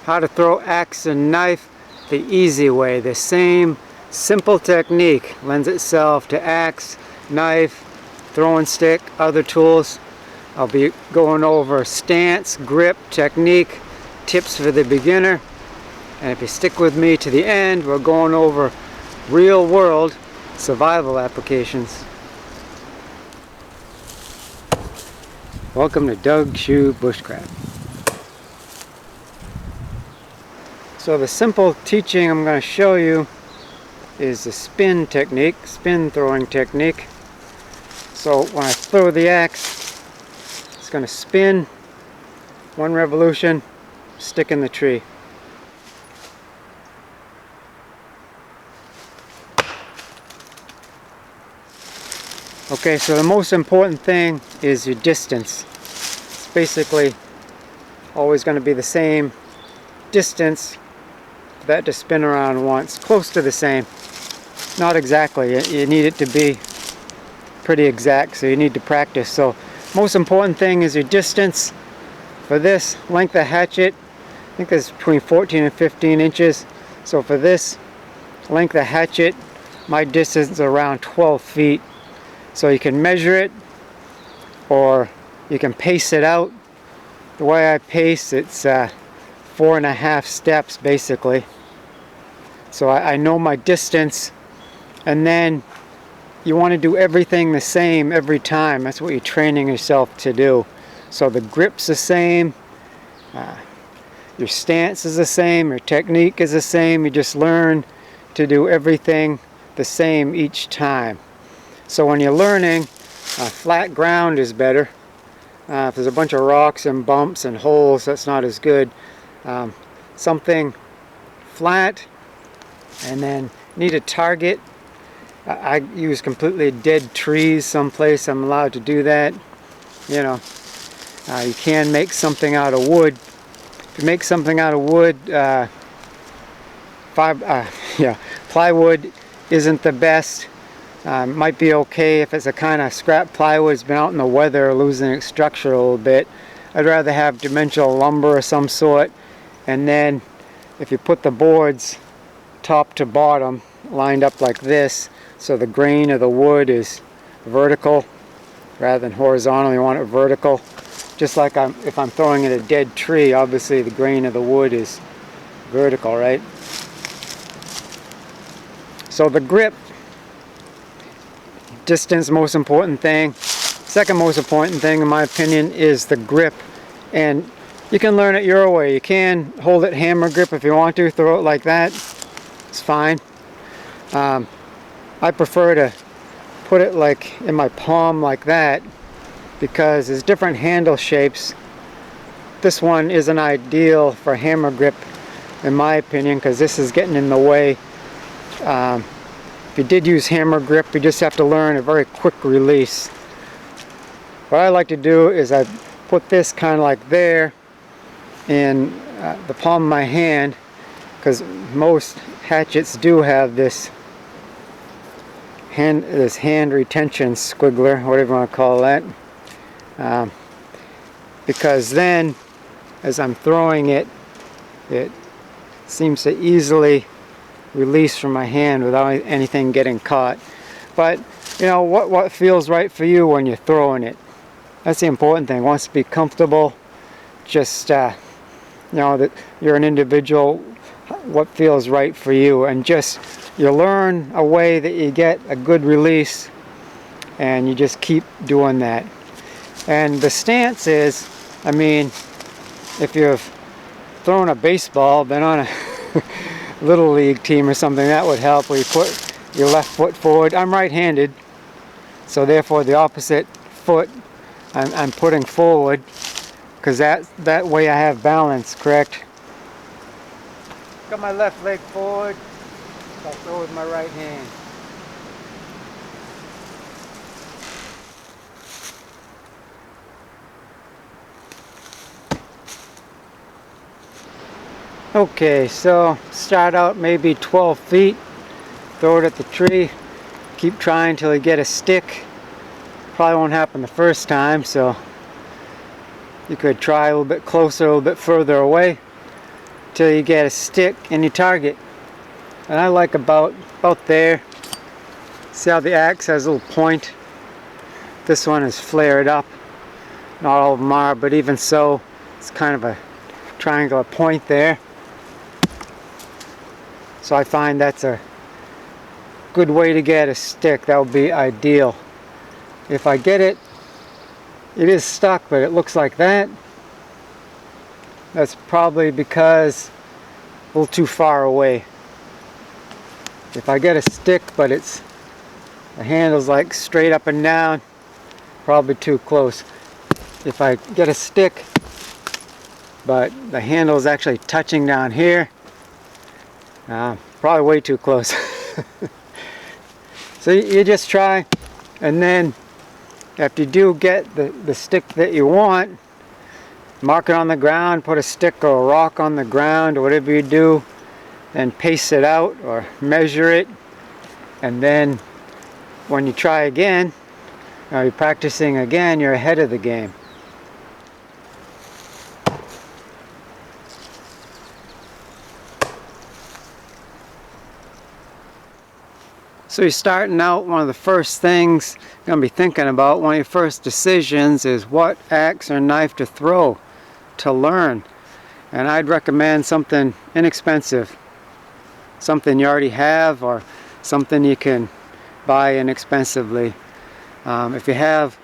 how to throw axe and knife the easy way. The same simple technique lends itself to axe, knife, throwing stick, other tools. I'll be going over stance, grip, technique, tips for the beginner. And if you stick with me to the end, we're going over real world survival applications. Welcome to Doug Shoe Bushcraft. So the simple teaching I'm going to show you is the spin technique, spin throwing technique. So when I throw the axe, it's going to spin one revolution, stick in the tree. Okay, so the most important thing is your distance. It's basically always going to be the same distance for that to spin around once, close to the same. Not exactly, you need it to be pretty exact, so you need to practice. So most important thing is your distance. For this length of hatchet, I think it's between 14 and 15 inches. So for this length of hatchet, my distance is around 12 feet. So you can measure it, or you can pace it out. The way I pace, it's 4.5 steps basically. So I know my distance, and then you want to do everything the same every time. That's what you're training yourself to do. So the grip's the same, your stance is the same, your technique is the same. You just learn to do everything the same each time. So when you're learning, flat ground is better. If there's a bunch of rocks and bumps and holes, that's not as good. Something flat, and then need a target. I use completely dead trees someplace. I'm allowed to do that. You know, you can make something out of wood. If you make something out of wood, plywood isn't the best. Might be okay if it's a kind of scrap plywood that's been out in the weather, losing its structure a little bit. I'd rather have dimensional lumber of some sort, and then if you put the boards top to bottom lined up like this, so the grain of the wood is vertical rather than horizontal, you want it vertical. Just like if I'm throwing at a dead tree, obviously the grain of the wood is vertical, right? So the grip, distance, most important thing. Second most important thing in my opinion is the grip, and you can learn it your way. You can hold it hammer grip if you want to, throw it like that, it's fine. I prefer to put it like in my palm like that because there's different handle shapes. This one isn't ideal for hammer grip in my opinion because this is getting in the way. If you did use hammer grip, you just have to learn a very quick release. What I like to do is I put this kind of like there in the palm of my hand, because most hatchets do have this hand retention squiggler, whatever you want to call that. Because then, as I'm throwing it, it seems to easily release from my hand without anything getting caught. But you know what feels right for you when you're throwing it. That's the important thing. Wants to be comfortable. Just you know that you're an individual. What feels right for you, and just you learn a way that you get a good release, and you just keep doing that. And the stance is, I mean, if you've thrown a baseball, been on a little league team or something, that would help, where you put your left foot forward. I'm right-handed, so therefore the opposite foot I'm putting forward, because that way I have balance, correct? Got my left leg forward, so I throw with my right hand. Okay, so start out maybe 12 feet, throw it at the tree, keep trying until you get a stick. Probably won't happen the first time, so you could try a little bit closer, a little bit further away. till you get a stick and you target. And I like about there. See how the axe has a little point? This one is flared up. Not all of them are, but even so, it's kind of a triangular point there. So I find that's a good way to get a stick. That would be ideal. If I get it, it is stuck, but it looks like that. That's probably because a little too far away. If I get a stick, but the handle's like straight up and down, probably too close. If I get a stick, but the handle is actually touching down here, probably way too close. So you just try, and then after you do get the stick that you want, mark it on the ground, put a stick or a rock on the ground or whatever you do, then pace it out or measure it, and then when you try again, you're practicing again, you're ahead of the game. So you're starting out, one of the first things you're going to be thinking about, one of your first decisions is what axe or knife to throw to learn. And I'd recommend something inexpensive. Something you already have or something you can buy inexpensively. If you have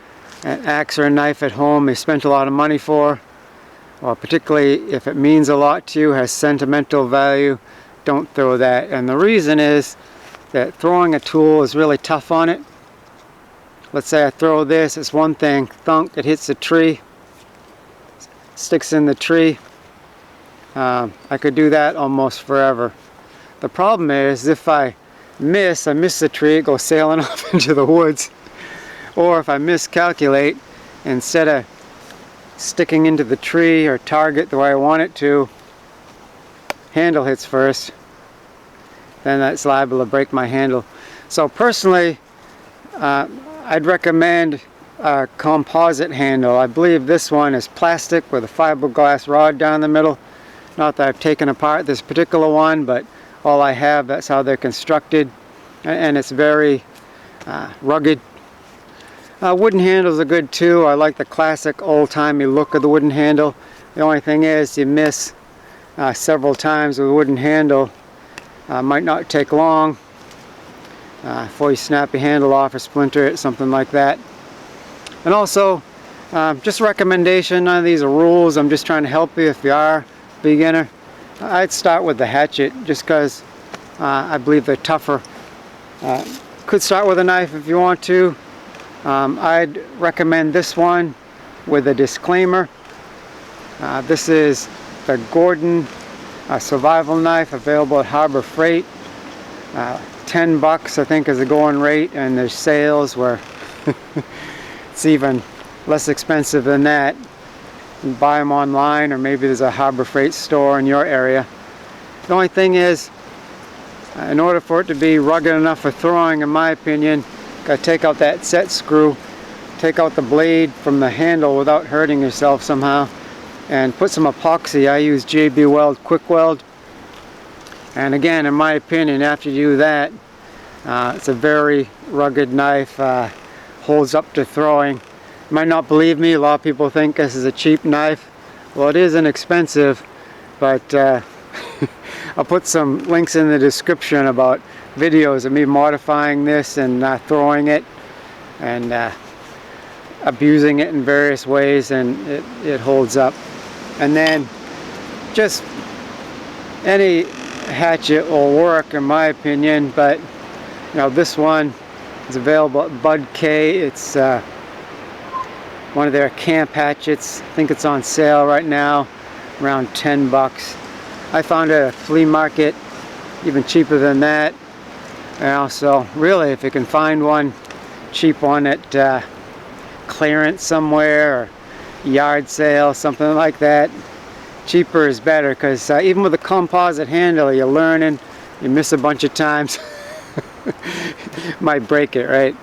an axe or a knife at home you spent a lot of money for, or particularly if it means a lot to you, has sentimental value, don't throw that. And the reason is that throwing a tool is really tough on it. Let's say I throw this, it's one thing, thunk, it hits a tree, sticks in the tree. I could do that almost forever. The problem is if I miss the tree, it goes sailing off into the woods. Or if I miscalculate, instead of sticking into the tree or target the way I want it to, handle hits first, then that's liable to break my handle. So personally, I'd recommend a composite handle. I believe this one is plastic with a fiberglass rod down the middle. Not that I've taken apart this particular one, but all I have, that's how they're constructed, and it's very rugged. Wooden handles are good too. I like the classic old-timey look of the wooden handle. The only thing is you miss several times with a wooden handle. Might not take long before you snap your handle off or splinter it, something like that. And also, just a recommendation, none of these are rules, I'm just trying to help you if you are a beginner. I'd start with the Hatchet just because I believe they're tougher. Could start with a knife if you want to. I'd recommend this one with a disclaimer. This is the Gordon survival knife, available at Harbor Freight. $10 I think is the going rate, and there's sales where it's even less expensive than that. You can buy them online, or maybe there's a Harbor Freight store in your area. The only thing is, in order for it to be rugged enough for throwing, in my opinion, got to take out that set screw, take out the blade from the handle without hurting yourself somehow, and put some epoxy. I use JB Weld Quick Weld, and again, in my opinion, after you do that, it's a very rugged knife, holds up to throwing. You might not believe me, a lot of people think this is a cheap knife. Well, it is inexpensive, but I'll put some links in the description about videos of me modifying this and throwing it and abusing it in various ways, and it holds up. And then just any hatchet will work in my opinion, but you know, this one is available at BudK. It's one of their camp hatchets. I think it's on sale right now, around $10. I found it at a flea market, even cheaper than that. So really, if you can find one, cheap one at clearance somewhere, or yard sale, something like that, cheaper is better, because even with a composite handle, you're learning, you miss a bunch of times, might break it, right?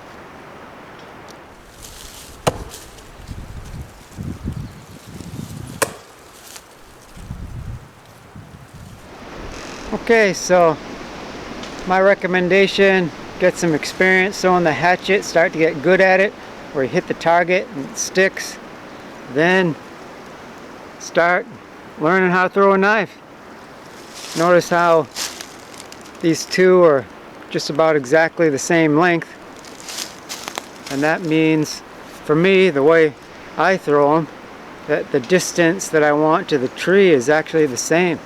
Okay, so my recommendation, get some experience throwing the hatchet, start to get good at it, where you hit the target and it sticks. Then start learning how to throw a knife. Notice how these two are just about exactly the same length, and that means for me, the way I throw them, that the distance that I want to the tree is actually the same.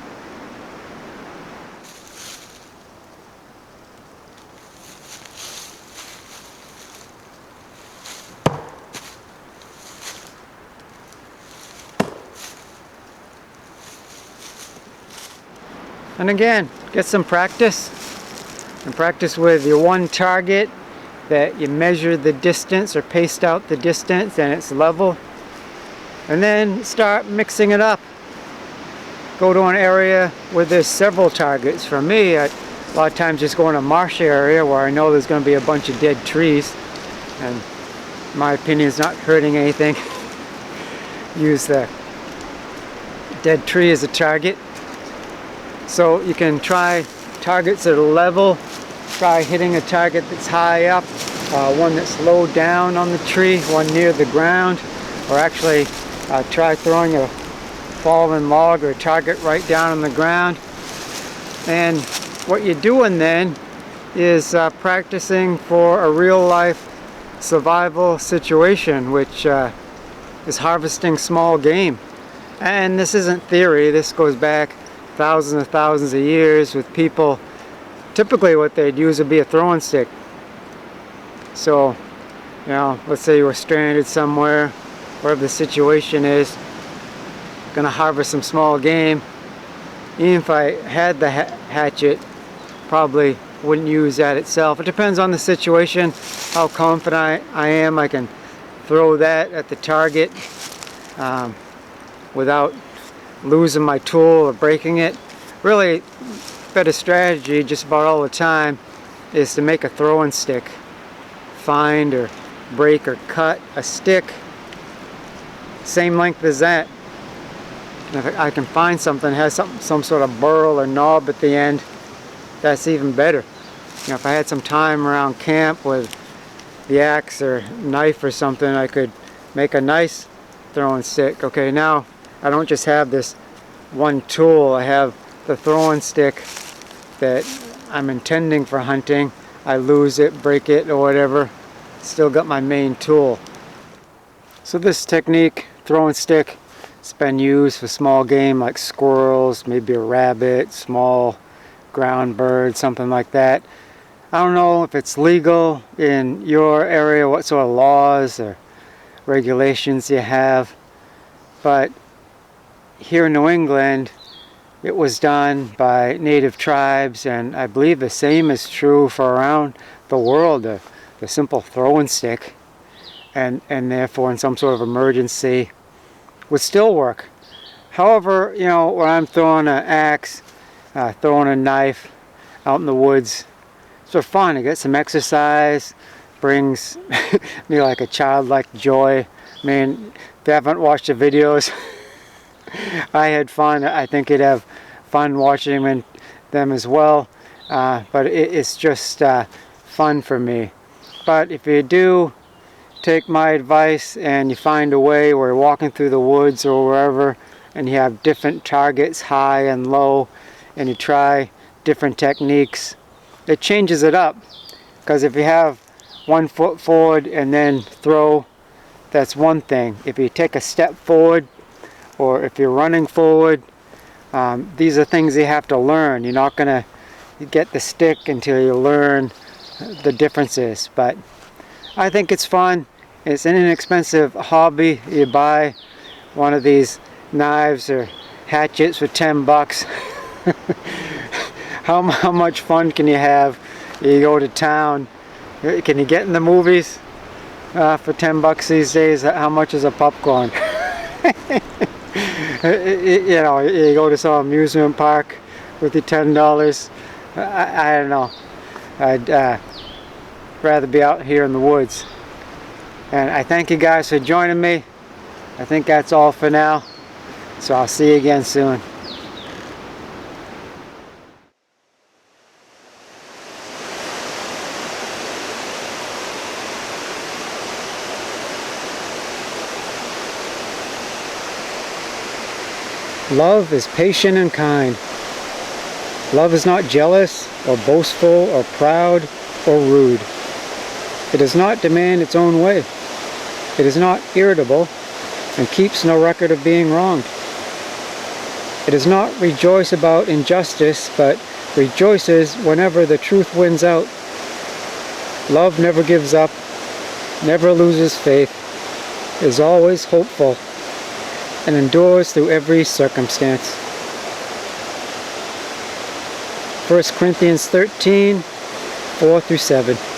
And again, get some practice, and practice with your one target, that you measure the distance or paste out the distance and it's level, and then start mixing it up. Go to an area where there's several targets. For me, a lot of times just go in a marsh area where I know there's going to be a bunch of dead trees, and in my opinion is not hurting anything. Use the dead tree as a target. So you can try targets that are level, try hitting a target that's high up, one that's low down on the tree, one near the ground, or actually try throwing a fallen log or a target right down on the ground. And what you're doing then is practicing for a real life survival situation, which is harvesting small game. And this isn't theory, this goes back thousands of years with people. Typically what they'd use would be a throwing stick. So, you know, let's say you were stranded somewhere, wherever the situation is, gonna harvest some small game. Even if I had the hatchet, probably wouldn't use that itself. It depends on the situation, how confident I am I can throw that at the target without losing my tool or breaking it. Really, better strategy just about all the time is to make a throwing stick. Find or break or cut a stick same length as that. And if I can find something that has some sort of burl or knob at the end, that's even better. You know, if I had some time around camp with the axe or knife or something, I could make a nice throwing stick. Okay, now I don't just have this one tool, I have the throwing stick that I'm intending for hunting. I lose it, break it, or whatever, still got my main tool. So this technique, throwing stick, it's been used for small game like squirrels, maybe a rabbit, small ground bird, something like that. I don't know if it's legal in your area, what sort of laws or regulations you have, but here in New England it was done by native tribes, and I believe the same is true for around the world, the simple throwing stick, and therefore in some sort of emergency would still work. However, you know, when I'm throwing an axe, throwing a knife out in the woods, it's for fun. I get some exercise, brings me like a childlike joy. I mean, if you haven't watched the videos, I had fun. I think you'd have fun watching them as well. But it's just fun for me. But if you do take my advice and you find a way where you're walking through the woods or wherever and you have different targets, high and low, and you try different techniques, it changes it up. Because if you have 1 foot forward and then throw, that's one thing. If you take a step forward, or if you're running forward, these are things you have to learn. You're not going to get the stick until you learn the differences. But I think it's fun. It's an inexpensive hobby. You buy one of these knives or hatchets for 10 bucks. How much fun can you have? You go to town. Can you get in the movies for 10 bucks these days? How much is a popcorn? You know, you go to some amusement park with your $10. I don't know. I'd rather be out here in the woods. And I thank you guys for joining me. I think that's all for now. So I'll see you again soon. Love is patient and kind. Love is not jealous or boastful or proud or rude. It does not demand its own way. It is not irritable and keeps no record of being wronged. It does not rejoice about injustice, but rejoices whenever the truth wins out. Love never gives up, never loses faith, is always hopeful, and endures through every circumstance. 1 Corinthians 13, 4 through 7.